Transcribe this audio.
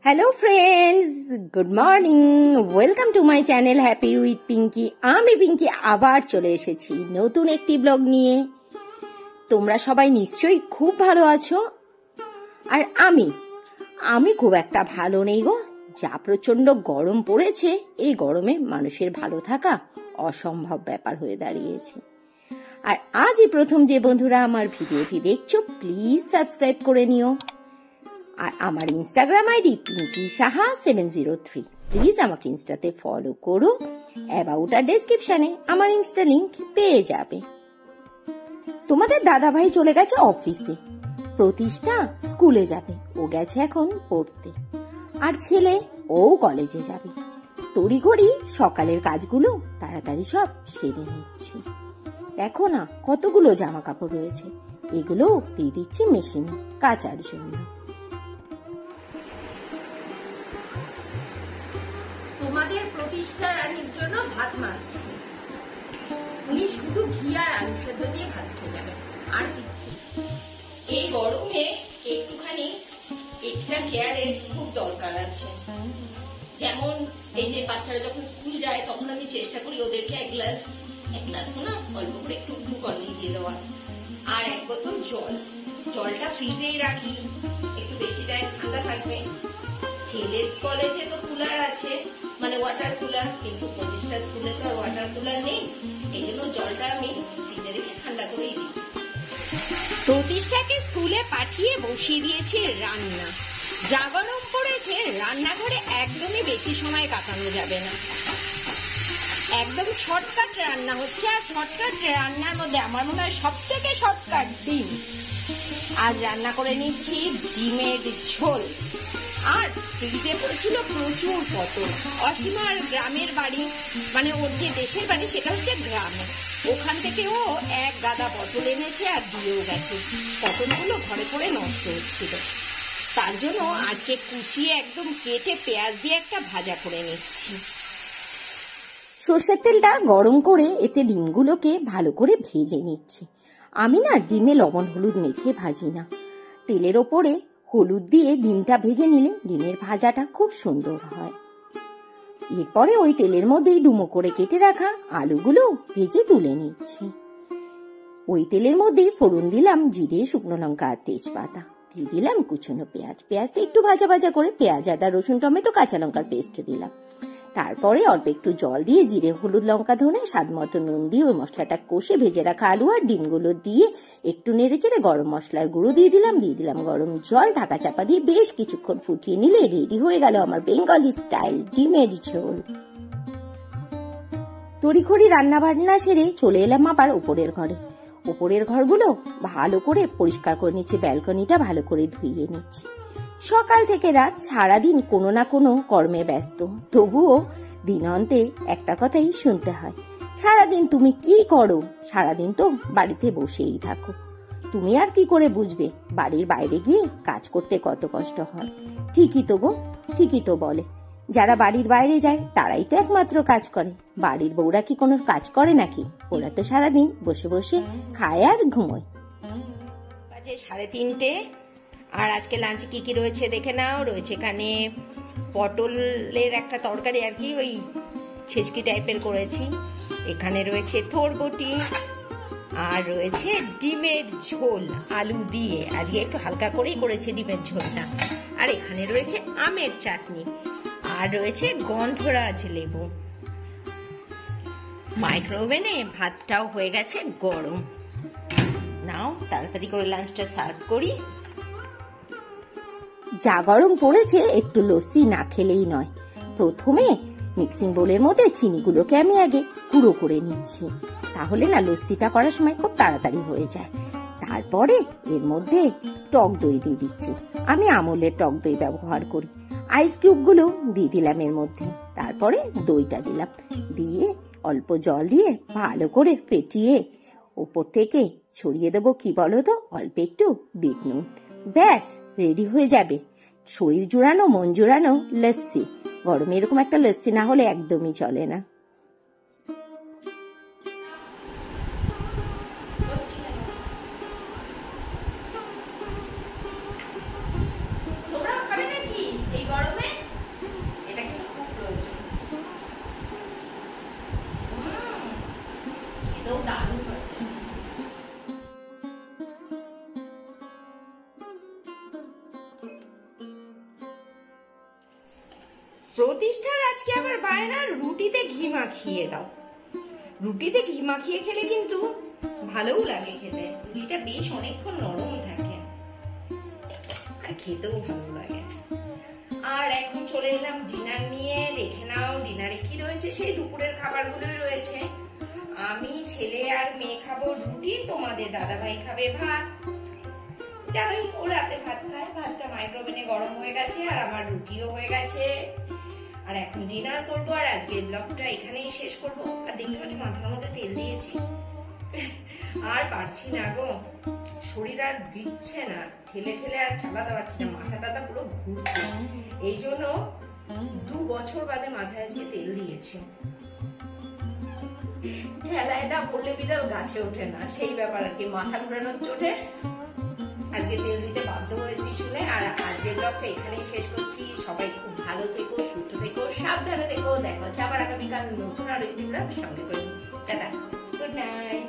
Hello friends, good morning. Welcome to my channel happy with Pinky. আমি পিঙ্কি আবার চলে এসেছি নতুন একটি ব্লগ নিয়ে। তোমরা সবাই নিশ্চয়ই খুব ভালো আছো, আর আমি খুব একটা ভালো নেই গো। যা প্রচন্ড গরম পড়েছে, এই গরমে মানুষের ভালো থাকা অসম্ভব ব্যাপার হয়ে দাঁড়িয়েছে। আর আজই প্রথম যে বন্ধুরা আমার ভিডিওটি দেখছো, প্লিজ সাবস্ক্রাইব করে নিও। আর আমার Instagram ID Pinky Saha 703, please আমাকে ইনস্টাতে ফলো করো। অ্যাবাউট আর ডেসক্রিপশনে আমার ইনস্টা লিংক পেয়ে যাবে। তোমাদের দাদা ভাই চলে গেছে অফিসে, প্রতিষ্ঠা স্কুলে যাবে, ও গেছে এখন পড়তে। আর ছেলে ও কলেজে যাবে। তড়িঘড়ি সকালের কাজগুলো তাড়াতাড়ি সব সেরে নিচ্ছি। দেখো না কতগুলো জামা কাপড় রয়েছে, এগুলো দিয়ে দিচ্ছি মেশিনে কাচার জন্য। তোমাদের প্রতিষ্ঠা রানীর জন্য ভাত মাখছি। উনি শুধু ঘি আর আলু সেদ্ধ দিয়ে ভাত খেয়ে যাবেন, আর কিছু। এই গরমে একটুখানি এক্সট্রা কেয়ারের খুব দরকার আছে। যেমন এই যে বাচ্চারা যখন স্কুল যায়, তখন আমি চেষ্টা করি ওদেরকে এক গ্লাস তো না, অল্প করে একটু গ্লুকন-ডি দিয়ে দেওয়ার, আর এক বোতল জলটা ফ্রিজেই রাখি, একটু বেশি টাইম ঠান্ডা থাকবে। ছেলের কলেজে তো কুলার আছে, মানে ওয়াটার কুলার, কিন্তু প্রতিষ্ঠা স্কুলে তো আর ওয়াটার কুলার নেই। এই জন্য জলটা আমি ফ্রিজে রেখে ঠান্ডা করেই দিই। প্রতিষ্ঠাকে স্কুলে পাঠিয়ে বসিয়ে দিয়েছে রান্না। যা গরম পড়েছে, রান্নাঘরে একদমই বেশি সময় কাটানো যাবে না। একদম শর্টকাট রান্না হচ্ছে, আর শর্টকাট রান্নার মধ্যে আমার মনে হয় সব থেকে শর্টকাট ডিম। আজ রান্না করে নিচ্ছি ডিমের ঝোল। আর ফ্রিজে পড়েছিল প্রচুর পটল। অসীমার গ্রামের বাড়ি, মানে ওর যে দেশের বাড়ি সেটা হচ্ছে গ্রামে, ওখান থেকে ও এক গাদা পটল এনেছে আর দিয়েও গেছে। পটলগুলো ঘরে পড়ে নষ্ট হচ্ছিল, তার জন্য আজকে কুচিয়ে একদম কেটে পেঁয়াজ দিয়ে একটা ভাজা করে নিচ্ছি। সর্ষের তেলটা গরম করে এতে ডিমগুলোকে ভালো করে ভেজে নিচ্ছি। আমি না ডিমে লবণ হলুদ মেখে ভাজি না, তেলের ওপরে হলুদ দিয়ে ডিমটা ভেজে নিলে ডিমের ভাজাটা খুব সুন্দর হয়। এরপরে ওই তেলের মধ্যেই ডুমো করে কেটে রাখা আলুগুলো ভেজে তুলে নিচ্ছি। ওই তেলের মধ্যেই ফোড়ন দিলাম জিরে, শুকনো লঙ্কা আর তেজপাতা, দিয়ে দিলাম কুচনো পেঁয়াজটা একটু ভাজা ভাজা করে পেঁয়াজ, আদা, রসুন, টমেটো, কাঁচা লঙ্কার পেস্ট দিলাম। তারপরে অল্প একটু জল দিয়ে জিরে, হলুদ, লঙ্কা, ধনে, স্বাদ মতো নুন দিয়ে ওই মশলাটা কষে ভেজে রাখা আলু আর ডিমগুলো দিয়ে একটু নেড়ে চেড়ে গরম মশলার গুঁড়ো দিয়ে দিলাম গরম জল, ঢাকা চাপা দিয়ে বেশ কিছুক্ষণ ফুটিয়ে নিলে রেডি হয়ে গেল আমার বেঙ্গলি স্টাইল ডিমের ঝোল। তড়িঘড়ি রান্না বান্না সেরে চলে এলাম আবার উপরের ঘরে। উপরের ঘরগুলো ভালো করে পরিষ্কার করে নিচ্ছি, ব্যালকনিটা ভালো করে ধুইয়ে নিচ্ছি। সকাল থেকে রাত সারাদিন কোনো না কোনো কর্মে ব্যস্ত, তবুও দিন অন্তে একটা কথাই শুনতে হয়, সারাদিন তুমি কি করো? সারাদিন তো বাড়িতে বসেই থাকো। তুমি আর কি করে বুঝবে বাড়ির বাইরে গিয়ে কাজ করতে কত কষ্ট হয়? ঠিকই তো গো, ঠিকই তো বলে, যারা বাড়ির বাইরে যায় তারাই তো একমাত্র কাজ করে। বাড়ির বউরা কি কোনো কাজ করে নাকি? ওরা তো সারাদিন বসে বসে খায় আর ঘুমোয়। বাজে 3:30। আর আজকে লাঞ্চে কি কি রয়েছে দেখে নাও। রয়েছে এখানে পটলের একটা তরকারি, আর কি ওই ছেচকি টাইপের করেছি। এখানে রয়েছে থোরবটি, আর রয়েছে ডিমের ঝোল আলু দিয়ে, আজকে একটু হালকা করেই করেছে ডিমের ঝোলটা। আর এখানে রয়েছে আমের চাটনি, আর রয়েছে গন্ধরাজ লেবু। মাইক্রোওভেনে ভাতটাও হয়ে গেছে গরম। নাও তাড়াতাড়ি করে লাঞ্চটা সার্ভ করি। যা গরম পড়েছে, একটু লস্যি না খেলেই নয়। প্রথমে মিক্সিং বোলের মধ্যে চিনিগুলোকে আমি আগে গুঁড়ো করে নিচ্ছি, তাহলে না লস্যিটা করার সময় খুব তাড়াতাড়ি হয়ে যায়। তারপরে এর মধ্যে টক দই দিয়ে দিচ্ছি। আমি আমলের টক দই ব্যবহার করি। আইস কিউবগুলো দিয়ে দিলাম এর মধ্যে, তারপরে দইটা দিলাম, দিয়ে অল্প জল দিয়ে ভালো করে ফেটিয়ে উপর থেকে ছড়িয়ে দেবো কি বলো তো, অল্প একটু বিট নুন। ব্যাস রেডি হয়ে যাবে শরীর জুড়ানো মন জুড়ানো লস্যি। গরমে এরকম একটা লস্যি না হলে একদমই চলে না। তোমরা খাবে নাকি এই গরমে? প্রতিষ্ঠার আজকে আবার বায়না রুটিতে ঘি মাখিয়ে দাও। রুটিতে ঘি মাখিয়ে খেলে কিন্তু ভালোও লাগে খেতে, রুটিটা বেশ অনেকক্ষণ নরম থাকে আর খেতেও ভালো লাগে। আর এখন চলে এলাম ডিনার নিয়ে। দেখে নাও ডিনারে কি রয়েছে, সেই দুপুরের খাবারগুলোই রয়েছে। আমি, ছেলে আর মেয়ে খাবো রুটি, তোমাদের দাদাভাই খাবে ভাত। জানোই ও রাতে ভাত খায়, ভাতটা মাইক্রোওভেনে গরম হয়ে গেছে আর আমার রুটিও হয়ে গেছে। আর এখন ডিনার করবো আর আজকের ব্লগটা এখানেই শেষ করবো। আর দেখতে পাচ্ছি মাথার মধ্যে তেল দিয়েছি, আর পারছি না গো, শরীর আর দিচ্ছে না, ঠেলে ঠেলে আর চালাতে পারছি না, মাথা টাথা পুরো ঘুরছে। এই জন্য 2 বছর বাদে মাথায় আজকে তেল দিয়েছি। ঠেলায় না পড়লে বিড়াল গাছে ওঠে না, সেই ব্যাপার আর কি, মাথা ঘুরানোর চোটে আজকে তেল দিতে বাধ্য হয়েছি শুনে। আর আজকের ব্লগটা এখানেই শেষ করছি। সবাই খুব ভালো থেকো, সুস্থ থেকো, সাবধানে থেকো। দেখা হচ্ছে আবার আগামীকাল নতুন আর একটি ব্লগ সঙ্গে করি। Tata, good night.